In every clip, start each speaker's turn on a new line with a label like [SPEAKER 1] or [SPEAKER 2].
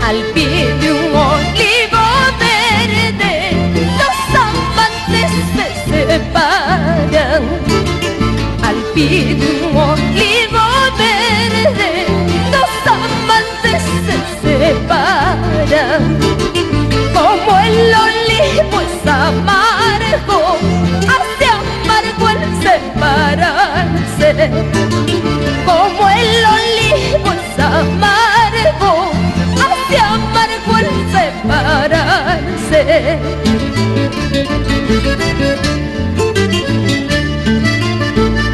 [SPEAKER 1] Al pie de un olivo verde, dos amantes se separan. Al pie de un olivo verde, dos amantes se separan. Como el olivo es amargo, hace amargo el separarse. Como el olivo es amargo, hace amargo el separarse.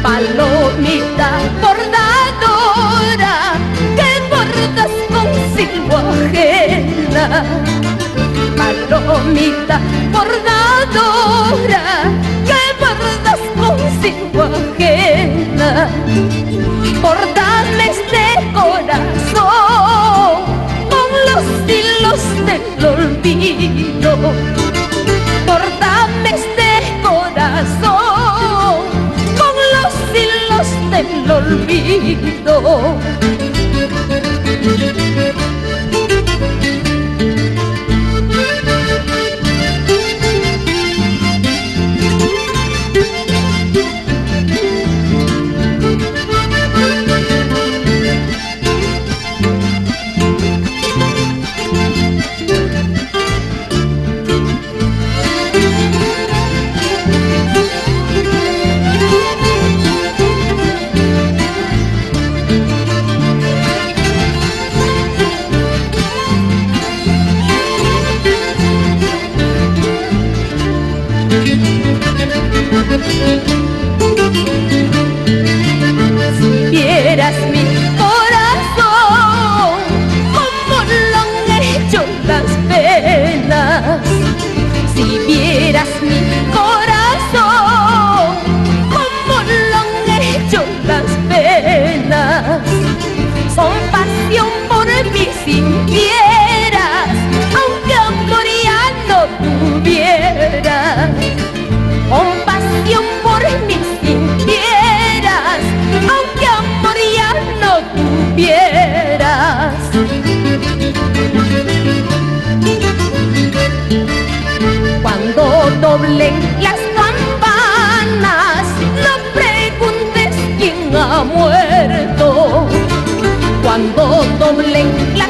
[SPEAKER 1] Palomita bordadora, que bordas con silbo ajena. Palomita bordadora, que bordas con silbo ajena. Bordame este corazón con los hilos del olvido. Bordame este corazón con los hilos del olvido. Si vieras mi corazón, como lo han hecho las penas. Si vieras mi corazón, como lo han hecho las penas. Son pasión por mí sintieras, aunque amor ya no tuvieras. Compasión por mí sintieras, aunque amor ya no tuvieras. Cuando doblen las campanas, no preguntes quién ha muerto. Cuando doblen las